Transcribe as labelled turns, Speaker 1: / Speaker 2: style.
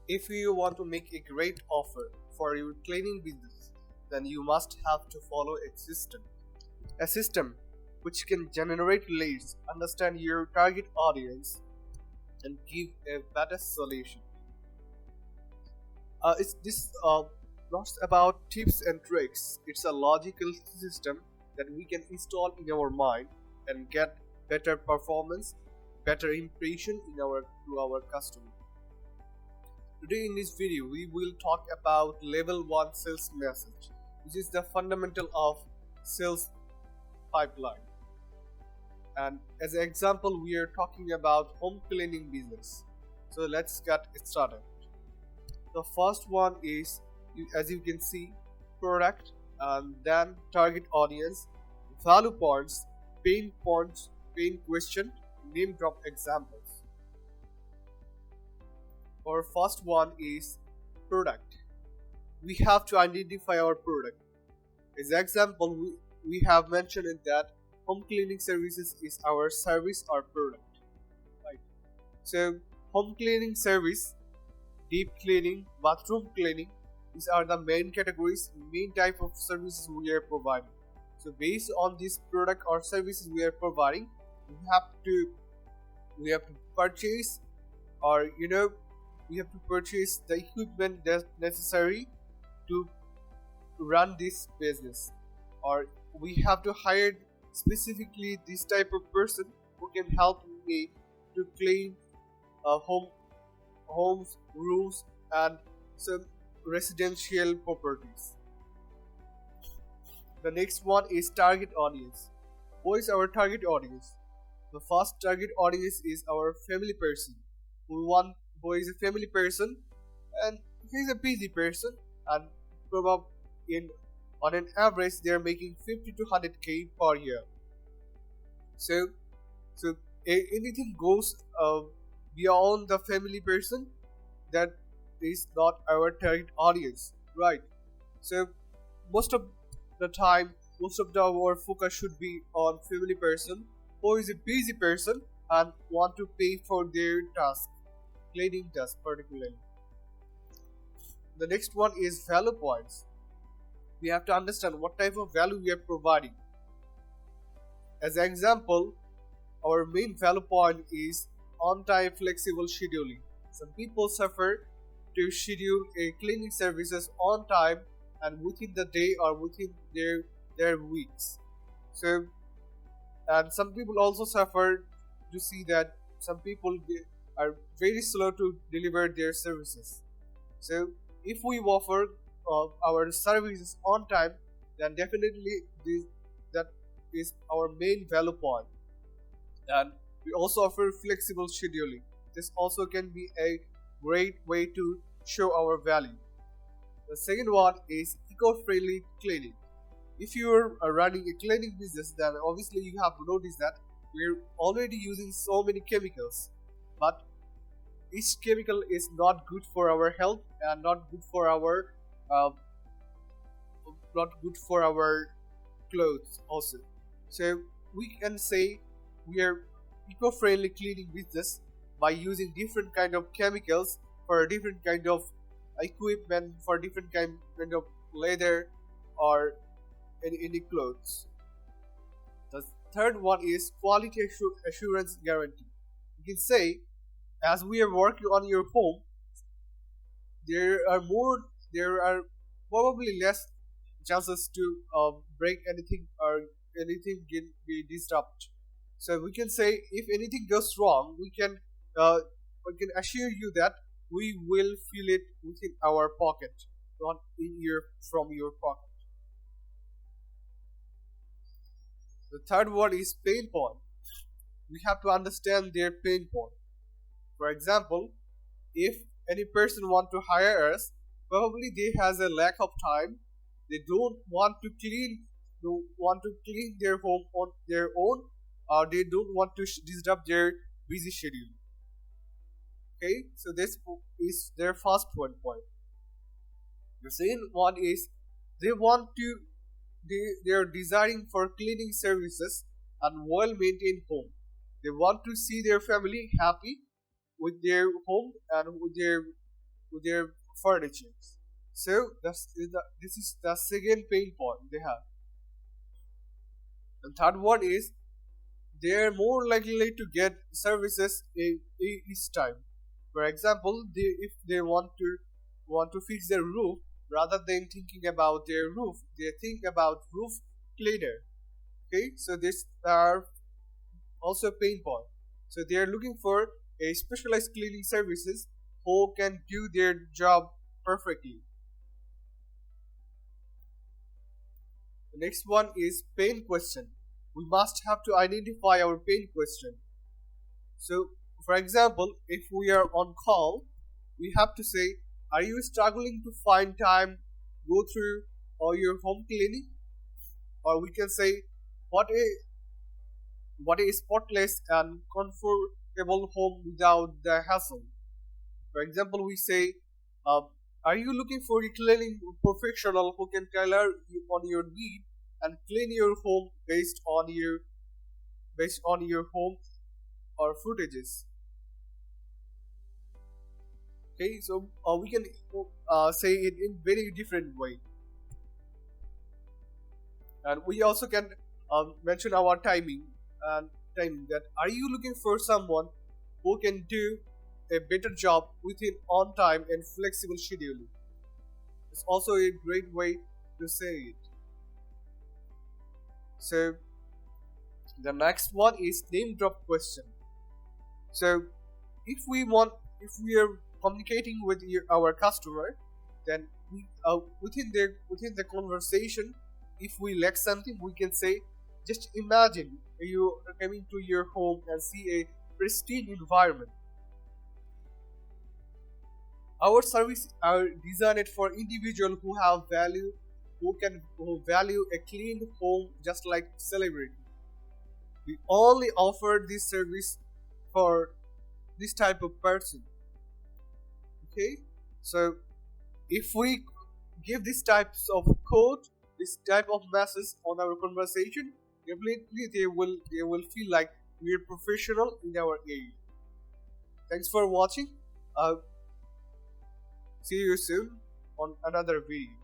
Speaker 1: If you want to make a great offer for your cleaning business, then you must have to follow a system. A system which can generate leads, understand your target audience, and give a better solution. It's this not about tips and tricks. It's a logical system that we can install in our mind and get better performance, better impression in our to our customer. Today in this video, we will talk about level 1 sales message, which is the fundamental of sales pipeline. And as an example, we are talking about home cleaning business. So let's get started. The first one is, as you can see, product, and then target audience, value points, pain question, name drop examples. Our first one is product. We have to identify our product. As an example, we have mentioned in that home cleaning services is our service or product, right? So home cleaning service, deep cleaning, bathroom cleaning, these are the main categories, main type of services we are providing. So based on this product or services we are providing, we have to purchase, or we have to purchase the equipment that's necessary to run this business, or we have to hire specifically this type of person who can help me to clean homes, rooms, and some residential properties. The next one is target audience. Who is our target audience? The first target audience is our family person. Who is a family person, and he's a busy person, and probably on an average they are making 50 to 100k per year. So anything goes beyond the family person, that is not our target audience, right? So most of the time, our focus should be on family person who is a busy person and want to pay for their task, cleaning task particularly. The next one is value points. We have to understand what type of value we are providing. As an example, our main value point is on-time flexible scheduling. Some people suffer to schedule a cleaning services on time and within the day or within their weeks. So, and some people also suffer to see that some people are very slow to deliver their services. So if we offer our services on time, then definitely that is our main value point. And we also offer flexible scheduling. This also can be a great way to show our value. The second one is eco-friendly cleaning. If you are running a cleaning business, then obviously you have noticed that we're already using so many chemicals, but each chemical is not good for our health and not good for our clothes also. So we can say we are eco-friendly cleaning business by using different kind of chemicals for different kind of equipment, for different kind of leather or any clothes. The third one is quality assurance guarantee. You can say, as we are working on your home, there are probably less chances to break anything or anything can be disrupted. So we can say if anything goes wrong, we can assure you that we will feel it within our pocket, not from your pocket. The third one is pain point. We have to understand their pain point. For example, if any person want to hire us, probably they has a lack of time. They don't want to clean their home on their own, or they don't want to disrupt their busy schedule. Okay, so this is their first one point. The second one is they are desiring for cleaning services and well-maintained home. They want to see their family happy with their home and their furniture. So this is the second pain point they have. And third one is they are more likely to get services each time. For example, if they want to fix their roof, rather than thinking about their roof, they think about roof cleaner. Okay, so this are also a pain point. So they are looking for a specialized cleaning services who can do their job perfectly. The next one is pain question. We must have to identify our pain question. So, for example, if we are on call, we have to say, are you struggling to find time go through all your home cleaning? Or we can say, what a spotless and comfortable home without the hassle. For example, we say, uh, are you looking for a cleaning professional who can tailor on your need and clean your home based on your home or footages? Okay, so we can say it in very different way, and we also can mention our timing that are you looking for someone who can do a better job within on time and flexible scheduling. It's also a great way to say it. So the next one is name drop question. So if we are communicating with our customer, then within the conversation, if we lack something, we can say, just imagine you are coming to your home and see a pristine environment. Our services are designed for individuals who have value, who value a clean home just like celebrity. We only offer this service for this type of person. Okay, so if we give these types of code, this type of message on our conversation, definitely they will feel like we are professional in our area. Thanks for watching. Uh, See you soon on another video.